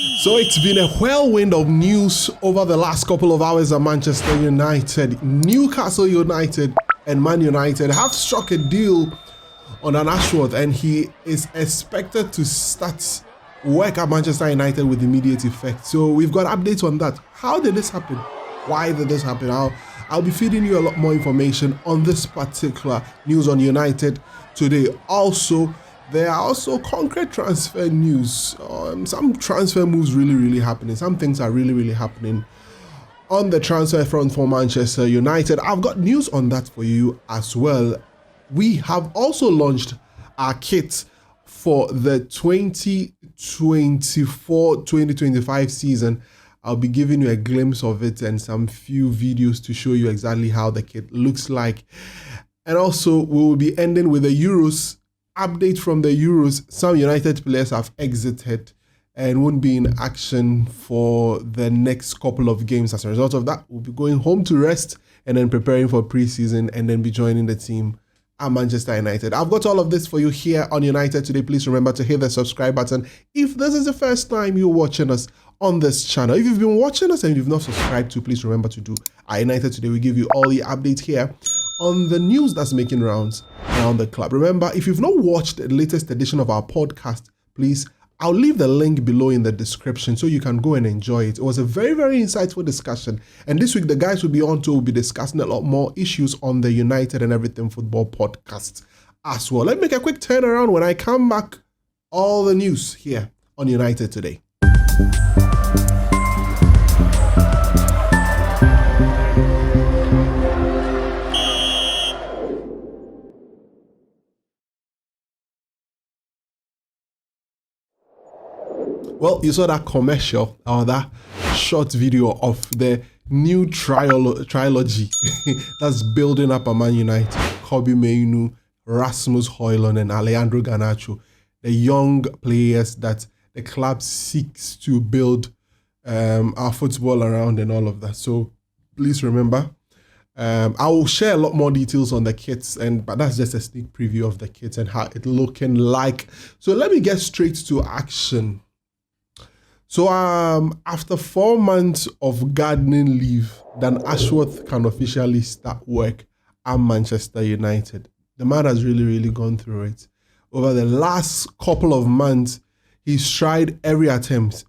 So it's been a whirlwind of news over the last couple of hours at Manchester United. Newcastle United and Man United have struck a deal on Dan Ashworth, and he is expected to start work at Manchester United with immediate effect. So we've got updates on that. How did this happen? Why did this happen? I'll be feeding you a lot more information on this particular news on United today. Also, there are also concrete transfer news. Some transfer moves really happening. Some things are really happening on the transfer front for Manchester United. I've got news on that for you as well. We have also launched our kit for the 2024-2025 season. I'll be giving you a glimpse of it and some few videos to show you exactly how the kit looks like. And also, we will be ending with the Euros. Update from the Euros. Some United players have exited and won't be in action for the next couple of games. As a result of that, we'll be going home to rest and then preparing for pre-season and then be joining the team at Manchester United. I've got all of this for you here on United Today. Please remember to hit the subscribe button if this is the first time you're watching us on this channel. If you've been watching us and you've not subscribed to, please remember to do. At United Today, we give you all the updates here on the news that's making rounds around the club. Remember, if you've not watched the latest edition of our podcast, please, I'll leave the link below in the description so you can go and enjoy it. It was a very insightful discussion. And this week, the guys will be on to will be discussing a lot more issues on the United and Everything Football podcast as well. Let me make a quick turnaround. When I come back, all the news here on United Today. Well, you saw that commercial or that short video of the new trilogy that's building up at Man United. Kobbie Mainoo, Rasmus Højlund, and Alejandro Garnacho, the young players that the club seeks to build our football around and all of that. So please remember, I will share a lot more details on the kits, but that's just a sneak preview of the kits and how it's looking like. So let me get straight to action. So after 4 months of gardening leave, Dan Ashworth can officially start work at Manchester United. The man has really gone through it. Over the last couple of months, he's tried every attempt,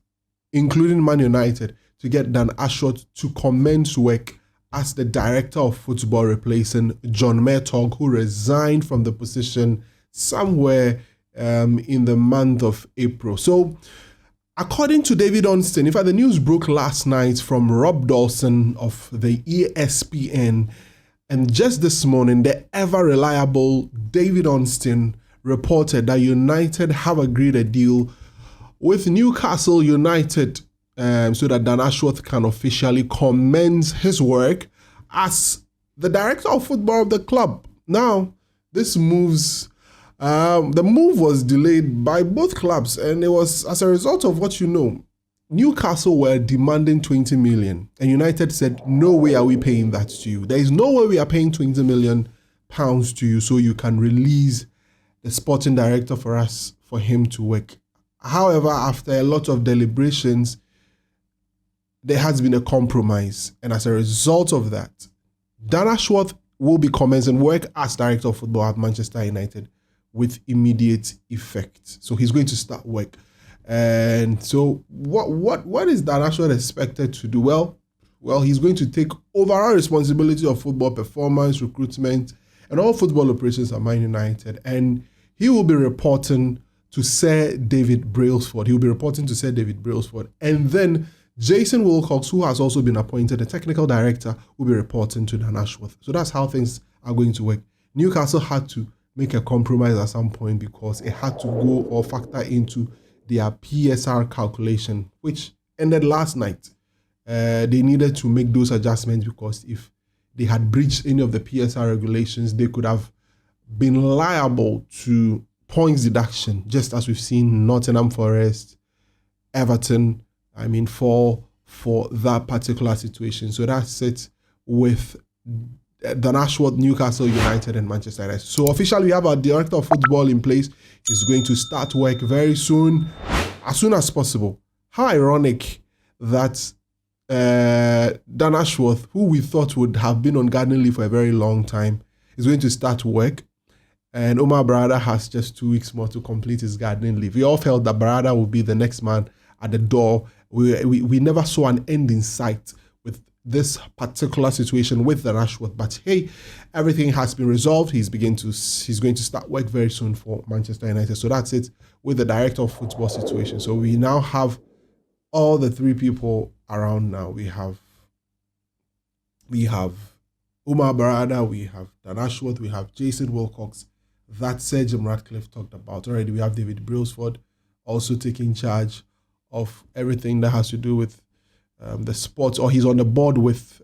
including Man United, to get Dan Ashworth to commence work as the director of football, replacing John Mertog, who resigned from the position somewhere in the month of April. So, according to David Onston, in fact, the news broke last night from Rob Dawson of the ESPN, and just this morning, the ever-reliable David Onston reported that United have agreed a deal with Newcastle United so that Dan Ashworth can officially commence his work as the director of football of the club. Now, this moves... the move was delayed by both clubs, and it was as a result of what you know. Newcastle were demanding 20 million, and United said, no way are we paying that to you. There is no way we are paying 20 million pounds to you so you can release the sporting director for us, for him to work. However, after a lot of deliberations, there has been a compromise, and as a result of that, Dan Ashworth will be commencing work as director of football at Manchester United with immediate effect. So he's going to start work. And so what is Dan Ashworth expected to do? Well, he's going to take overall responsibility of football performance, recruitment, and all football operations at Man United. And he will be reporting to Sir David Brailsford. He'll be reporting to Sir David Brailsford. And then Jason Wilcox, who has also been appointed the technical director, will be reporting to Dan Ashworth. So that's how things are going to work. Newcastle had to make a compromise at some point because it had to go or factor into their PSR calculation, which ended last night. They needed to make those adjustments because if they had breached any of the PSR regulations, they could have been liable to points deduction, just as we've seen Nottingham Forest, Everton, for that particular situation. So that's it with Dan Ashworth, Newcastle United, and Manchester United. So officially, we have our director of football in place. He's going to start work very soon, as soon as possible. how ironic that Dan Ashworth, who we thought would have been on gardening leave for a very long time, is going to start work. And Omar Barada has just 2 weeks more to complete his gardening leave. We all felt that Barada would be the next man at the door. We never saw an end in sight with this particular situation with Dan Ashworth. But hey, everything has been resolved. He's going to start work very soon for Manchester United. So that's it with the director of football situation. So we now have all the 3 people around now. We have Omar Barada, we have Dan Ashworth, we have Jason Wilcox, that Sir Jim Ratcliffe talked about already. We have David Brailsford also taking charge of everything that has to do with the sports, or he's on the board with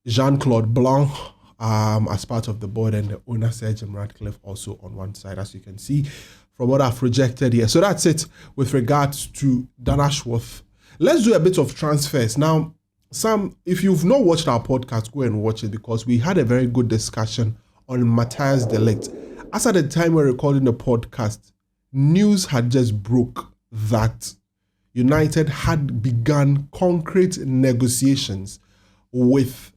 Jean-Claude Blanc as part of the board, and the owner Sir Jim Ratcliffe also on one side, as you can see from what I've projected here. So that's it with regards to Dan Ashworth. Let's do a bit of transfers. Now, Sam, if you've not watched our podcast, go and watch it, because we had a very good discussion on Matthijs de Ligt. As at the time we're recording the podcast, news had just broke that United had begun concrete negotiations with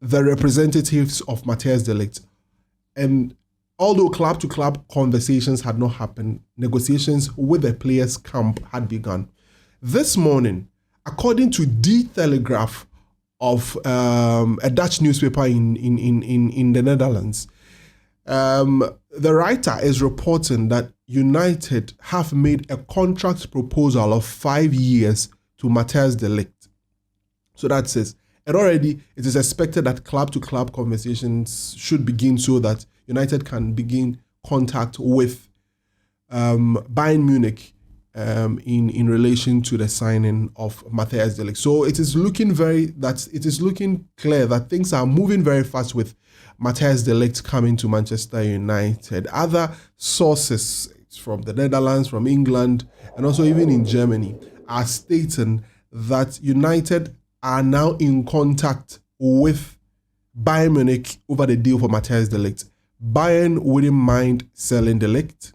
the representatives of Matthijs de Ligt. And although club-to-club conversations had not happened, negotiations with the players' camp had begun. This morning, according to The Telegraph of a Dutch newspaper in the Netherlands, the writer is reporting that United have made a contract proposal of 5 years to Matthijs de Ligt. So that says, and already it is expected that club-to-club conversations should begin so that United can begin contact with Bayern Munich in relation to the signing of Matthijs de Ligt. So it is looking clear that things are moving very fast with Matthijs de Ligt coming to Manchester United. Other sources from the Netherlands, from England, and also even in Germany are stating that United are now in contact with Bayern Munich over the deal for Matthijs de Ligt. Bayern wouldn't mind selling de Ligt.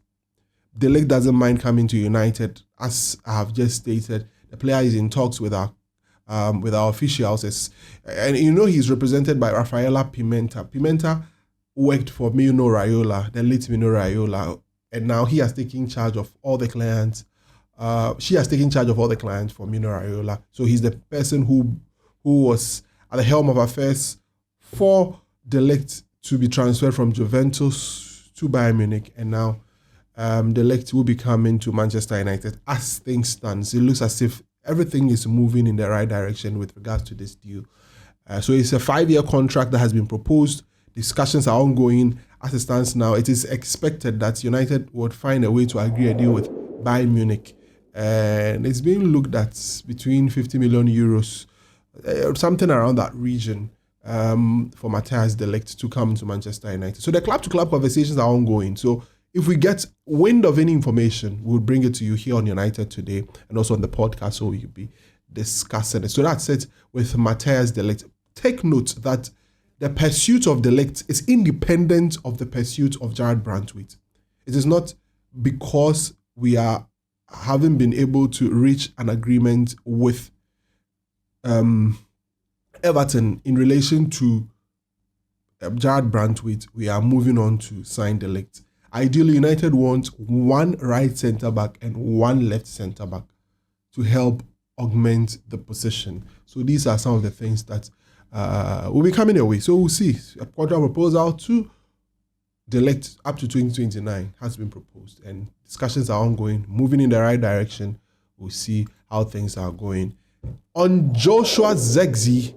De Ligt doesn't mind coming to United. As I have just stated, the player is in talks with our officials. And he's represented by Rafaela Pimenta. Pimenta worked for Mino Raiola, the late Mino Raiola, and now he has taken charge of all the clients. She has taken charge of all the clients for Mino Raiola. So he's the person who was at the helm of affairs for de Ligt to be transferred from Juventus to Bayern Munich, and now de Ligt will be coming to Manchester United. As things stand, it looks as if everything is moving in the right direction with regards to this deal. So it's a 5-year contract that has been proposed. Discussions are ongoing. As it stands now, it is expected that United would find a way to agree a deal with Bayern Munich. And it's being looked at between 50 million euros, something around that region, for Matthijs de Ligt to come to Manchester United. So the club-to-club conversations are ongoing. So if we get wind of any information, we'll bring it to you here on United Today and also on the podcast, so you'll be discussing it. So that's it with Matthijs de Ligt. Take note that the pursuit of de Ligt is independent of the pursuit of Jared Brantwaite. It is not because we are having been able to reach an agreement with Everton in relation to Jared Brantwaite, we are moving on to sign de Ligt. Ideally, United want one right centre-back and one left centre-back to help augment the position. So these are some of the things that will be coming away. So we'll see. A contract proposal to de Ligt up to 2029 has been proposed, and discussions are ongoing, moving in the right direction. We'll see how things are going. On Joshua Zirkzee,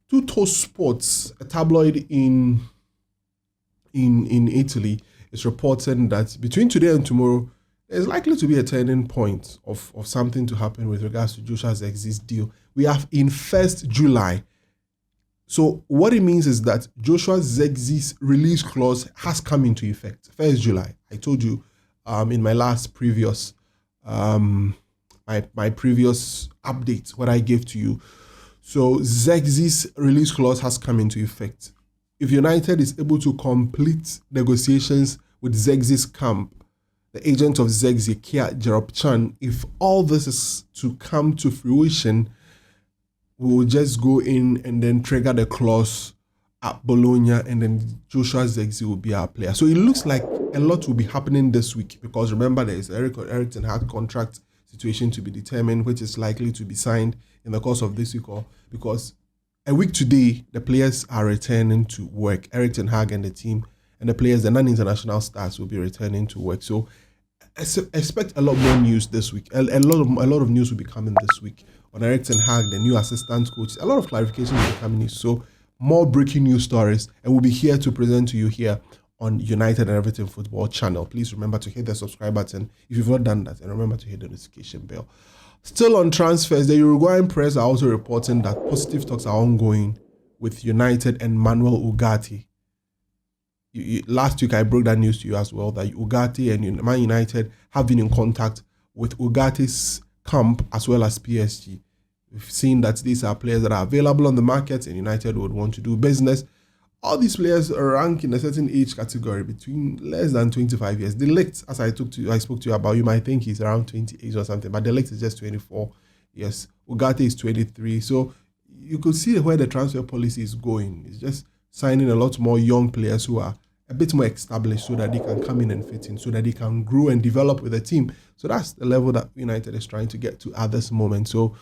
Tutto Sports, a tabloid in Italy, is reporting that between today and tomorrow, there's likely to be a turning point of something to happen with regards to Joshua Zirkzee's deal. We have in 1st July. So what it means is that Joshua Zirkzee's release clause has come into effect 1st July. I told you in my last previous my previous update what I gave to you. So Zirkzee's release clause has come into effect. If United is able to complete negotiations with Zirkzee's camp, the agent of Zexi, Kia Jerop-Chan, if all this is to come to fruition, we will just go in and then trigger the clause at Bologna, and then Joshua Zexi will be our player. So it looks like a lot will be happening this week, because remember, there is Eric Ten Hag contract situation to be determined, which is likely to be signed in the course of this week, or because a week today the players are returning to work. Eric Ten Hag and the team and the players, the non-international stars, will be returning to work. So expect a lot more news this week. A lot of news will be coming this week on Eric Ten Hag, the new assistant coach. A lot of clarifications will be coming. So more breaking news stories, and we'll be here to present to you here on United and Everything Football channel. Please remember to hit the subscribe button if you've not done that, and remember to hit the notification bell. Still on transfers, the Uruguayan press are also reporting that positive talks are ongoing with United and Manuel Ugarte. Last week I broke that news to you as well, that Ugarte and Man United have been in contact with Ugarte's camp as well as PSG. We've seen that these are players that are available on the market, and United would want to do business. All these players rank in a certain age category between less than 25 years. De Ligt, as I spoke to you about, you might think he's around 28 or something, but De Ligt is just 24 years. Ugarte is 23. So you could see where the transfer policy is going. It's just signing a lot more young players who are a bit more established, so that they can come in and fit in, so that they can grow and develop with the team. So that's the level that United is trying to get to at this moment. So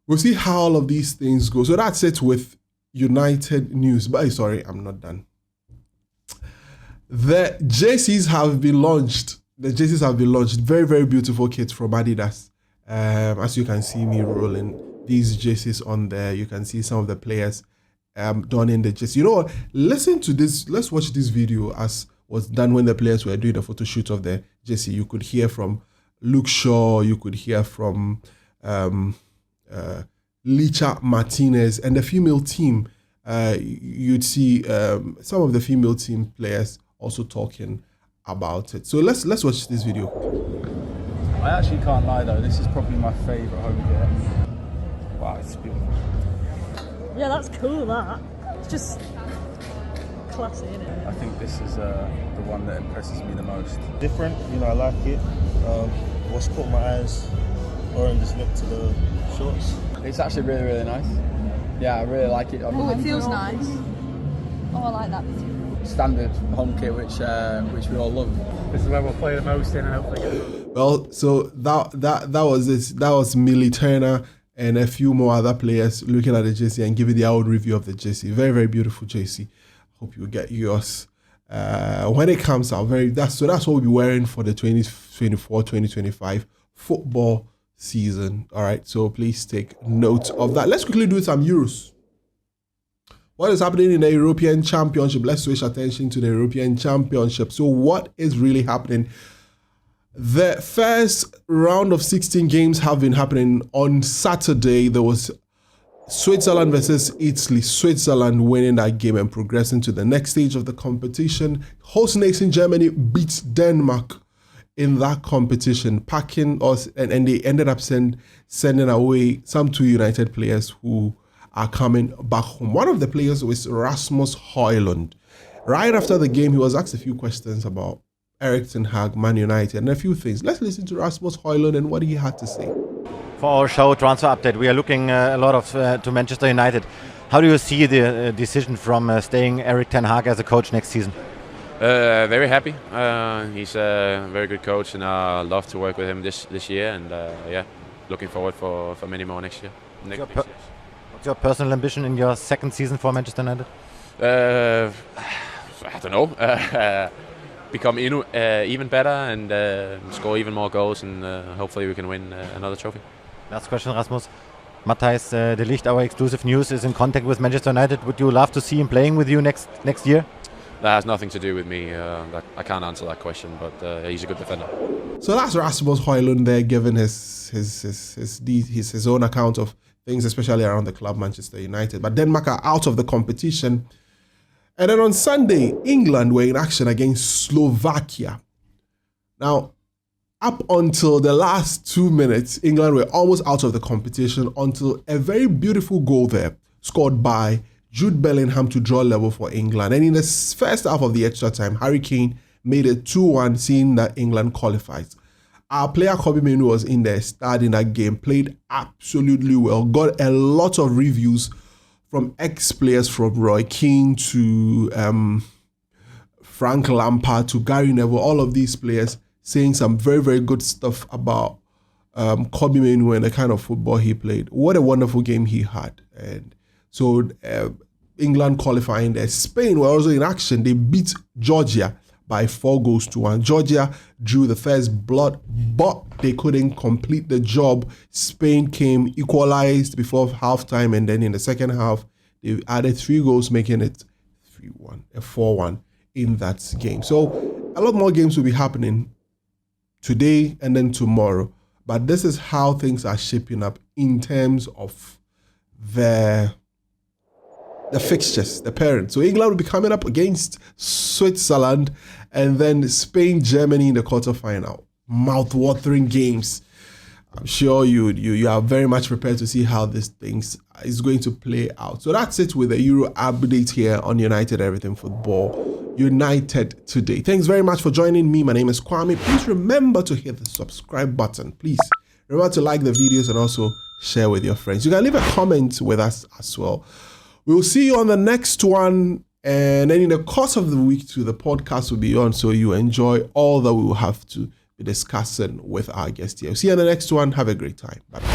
we'll see how all of these things go. So that's it with United news. But sorry, I'm not done. The jerseys have been launched. Very, very beautiful kits from Adidas. As you can see me rolling these jerseys on there, you can see some of the players donning the jersey. You know what? Listen to this. Let's watch this video as was done when the players were doing the photo shoot of the jersey. You could hear from Luke Shaw. You could hear from Licha Martinez, and the female team. You'd see some of the female team players also talking about it. So let's watch this video. I actually can't lie though, this is probably my favourite home kit. Wow, it's beautiful. Yeah, that's cool, that. It's just classy, isn't it? I think this is the one that impresses me the most. Different, I like it. What's caught my eyes, orange is next to the shorts. It's actually really, really nice. Yeah, I really like it. Oh, it feels nice. Oh, I like that. Standard home kit, which we all love. This is where we'll play the most in, and hopefully. Well, so that was it. That was Millie Turner and a few more other players looking at the jersey and giving their own review of the jersey. Very, very beautiful jersey. Hope you get yours when it comes out. That's what we'll be wearing for the 2024-2025 football season. All right, so please take note of that. Let's quickly do some Euros. What is happening in the European Championship? Let's switch attention to the European Championship. So what is really happening? The first round of 16 games have been happening. On Saturday, there was Switzerland versus Italy. Switzerland winning that game and progressing to the next stage of the competition. Host nation Germany beats Denmark in that competition, packing us, and they ended up sending away some 2 United players who are coming back home. One of the players was Rasmus Højlund. Right after the game, he was asked a few questions about Eric Ten Hag, Man United, and a few things. Let's listen to Rasmus Højlund and what he had to say. For our show transfer update, we are looking a lot to Manchester United. How do you see the decision from staying Eric Ten Hag as a coach next season? Very happy. He's a very good coach, and I love to work with him this year. And yeah, looking forward for many more next year. What's your personal ambition in your second season for Manchester United? I don't know. Become even better and score even more goals, and hopefully we can win another trophy. Last question, Rasmus. Matthijs de Ligt, our exclusive news, is in contact with Manchester United. Would you love to see him playing with you next year? That has nothing to do with me. I can't answer that question, but he's a good defender. So that's Rasmus Højlund there, giving his own account of things, especially around the club Manchester United. But Denmark are out of the competition. And then on Sunday, England were in action against Slovakia. Now, up until the last 2 minutes, England were almost out of the competition until a very beautiful goal there, scored by Jude Bellingham to draw level for England. And in the first half of the extra time, Harry Kane made it 2-1, seeing that England qualifies. Our player Kobbie Mainoo was in there, starting that game, played absolutely well, got a lot of reviews from ex-players, from Roy Keane to Frank Lampard to Gary Neville, all of these players saying some very, very good stuff about Kobbie Mainoo and the kind of football he played. What a wonderful game he had. And so England qualifying there. Spain were also in action. They beat Georgia by 4-1. Georgia drew the first blood, but they couldn't complete the job. Spain came, equalized before halftime, and then in the second half, they added 3 goals, making it 3-1, a 4-1 in that game. So a lot more games will be happening today and then tomorrow. But this is how things are shaping up in terms of the fixtures, the parents. So England will be coming up against Switzerland, and then Spain, Germany in the quarterfinal. Mouth-watering games. I'm sure you are very much prepared to see how this thing is going to play out. So that's it with the Euro update here on United Everything Football. United Today. Thanks very much for joining me. My name is Kwame. Please remember to hit the subscribe button. Please remember to like the videos and also share with your friends. You can leave a comment with us as well. We'll see you on the next one. And then in the course of the week too, the podcast will be on, so you enjoy all that we will have to be discussing with our guest here. See you on the next one. Have a great time. Bye.